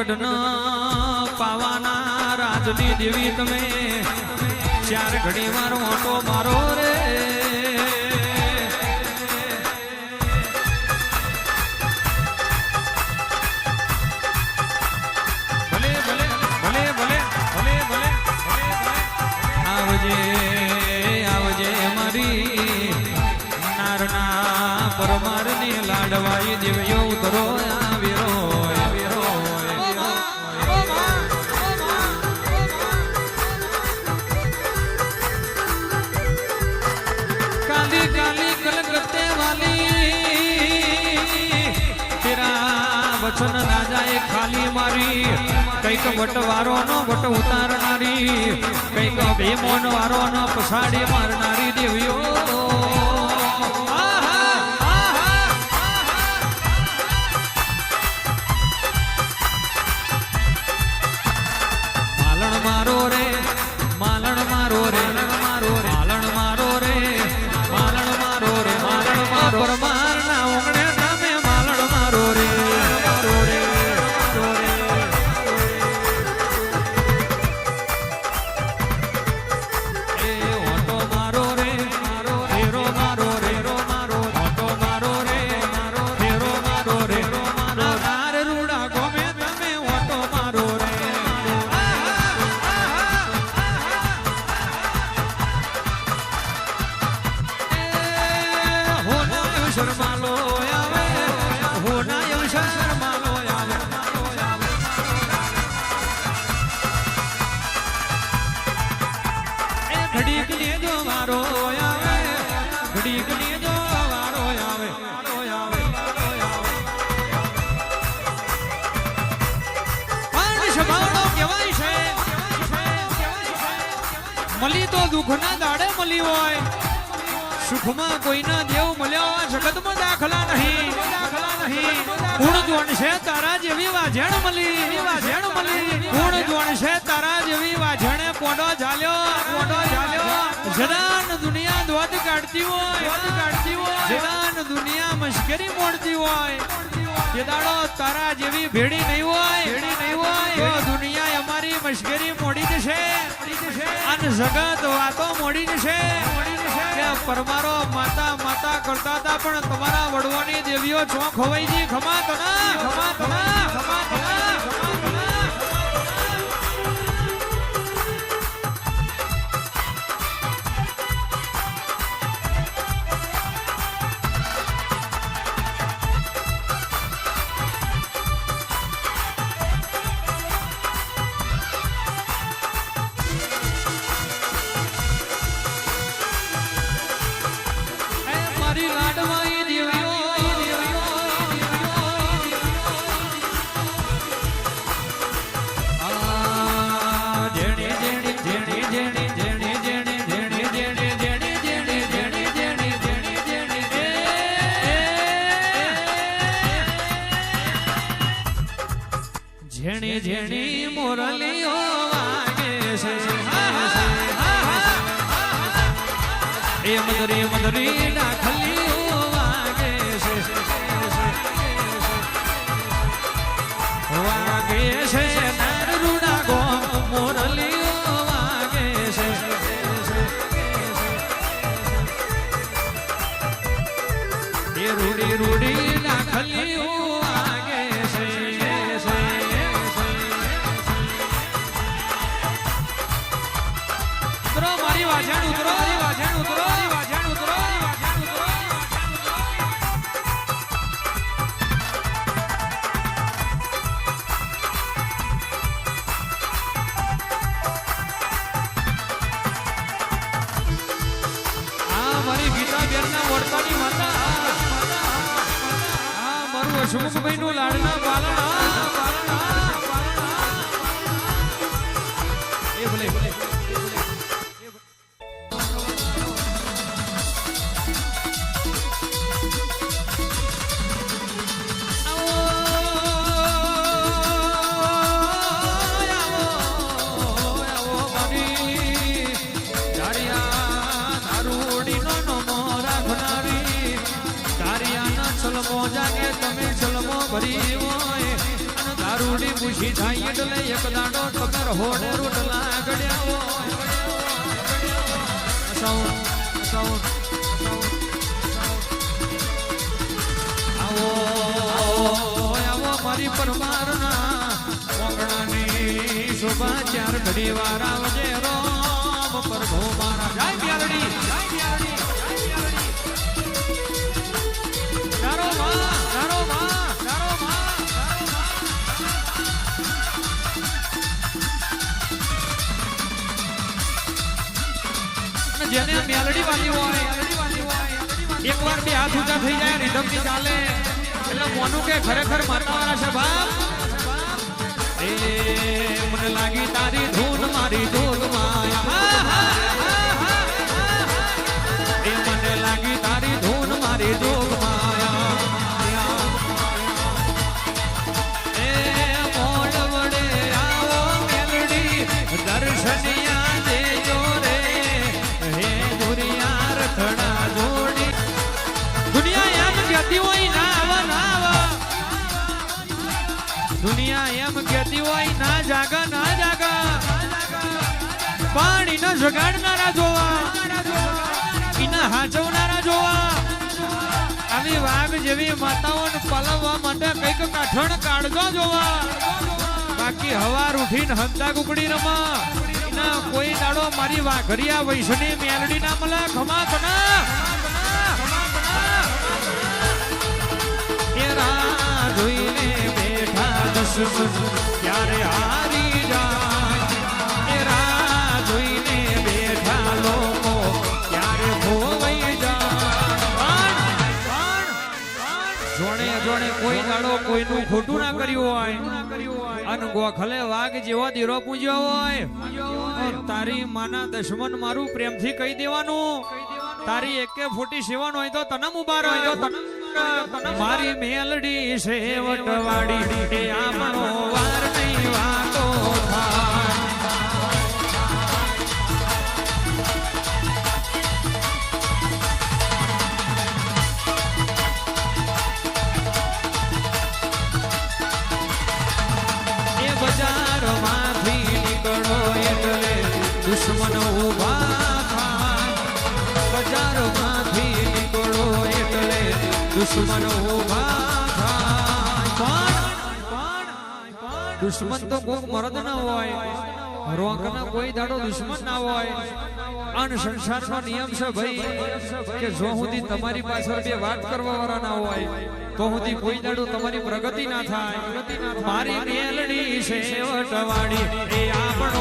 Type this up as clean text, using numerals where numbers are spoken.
ગઢના પાવાના રાજની દેવી તમે ચાર ઘડી વાર ઓટો મારો રે ભલે ભલે ભલે ભલે ભલે ભલે આવજે આવજે મારી નારના પરમારની લાડવાઈ દેવ્યો ઉતરો આવ્યો વચન રાજાએ ખાલી મારી કઈક વટવારો નો વટ ઉતારનારી કઈક ભીમોન વારો નો પછાડી મારનારી દેવીઓ માલણ મારો રે માલણ મારો રે મારો રે માલણ મારો રે માલણ મારો રે માલણ મારો મારના ઓગણે નામે માલણ મારો રે મળી તો દુઃખના દાડે મળી હોય સુખમાં કોઈના દેવ મળ્યા જગતમાં દાખલા નહીં ગુણ જોણ છે તારા જેવી વાજણ મળી ગુણ જોણ છે તારા જેવી વાજણે પોડો ઝાલ્યો જદાન દુનિયા દોધ કાઢતી હોય જદાન દુનિયા મશ્કરી મોડતી હોય જે દાડો તારા જેવી ભેડી નહીં હોય દુનિયા અમારી મશ્કરી મોડી જશે અને જગત વાતો મોડી જશે કે પરમારો માતા માતા કરતા હતા પણ તમારા વડવાની દેવીઓ ચોક ખવાઈજી ખમા તના જેણી જેણી મોરલીઓ વાગે છે એ મદરી ડાખલીઓ વાગે છે નાર રૂડા ગો મોરલીઓ વાગે છે એ રૂડી ડાખલીઓ સુમુખભાઈ નું લાડના બાલણા એ ભલે ભલે મોજા કે તમે ચલમો ભરી હોય અને રૂડી પૂછી થાય એટલે એક દાડો તમે રહોડે રોટલા ગળ્યા આવો આવો મારી પરમારના મોગણાની શોભા ચાર ઘડી વાર આવજે રોમ પ્રભુ મારા જય મ્યાલડી તારો માં તારો માં તારો માં જેને મ્યાલડી વાલી હોય એકવાર બે હાથ ઊંચા થઈ જાય રીધમ ની ચાલે એટલે મોનું કે ખરેખર માતાવાળા છે બાપ એ મને લાગી તારી ધૂન મારી જોગ માયા એ મને લાગી તારી ધૂન મારી જોગ માયા એ મોડ વડે આવો મેલડી દર્શનિયા દેજો રે હે દુરિયા રખડા જોડી દુનિયા એમ કહેતી હોય ના આવા દુનિયા એમ કહેતી હોય ના જાગા પાણી ન જગાડનારા જોવા એના હાચવનારા જોવા આવી વાઘ જેવી માતાઓને પલાવવા માટે કઈક કાઠણ કાઢજો જોવા બાકી હવાર ઉઠીને હંતા કુકડી રમા એના કોઈ દાડો મારી વાઘરિયા વૈષ્ણવી મેલડી ના મળે ખમા કના જોઈને બેઠા દુશ્મન ક્યારે હારી જાય એરા જોઈને બેઠા લોકો ક્યારે ખોવાઈ જાય જોણે જોણે કોઈ દાડો કોઈનું ખોટું ના કર્યું હોય અને ગોખલે વાઘ જેવો દીરો પૂજ્યો હોય તારી માના દુશ્મન મારું પ્રેમથી કહી દેવાનું તારી એકે ફૂટી સેવન હોય તો તને મુબાર હોય તો મારી મેલડી સેવટ વાડી એ આપણો વાર નહીં વાતો એ બજારમાંથી નીકળો એટલે દુશ્મન ઉભા થાય બજારમાંથી નીકળો એટલે દુશ્મન ઉભા થાય દુશ્મન તો કોક મરદ ના હોય રોંક ના કોઈ દાડો દુશ્મન ના હોય અન સંસારનો નિયમ છે ભાઈ કે જો સુધી તમારી પાછળ બે વાત કરવા વાળા ના હોય તો સુધી કોઈ દાડો તમારી પ્રગતિ ના થાય મારી મેલડી સેવટ વાડી એ આપણો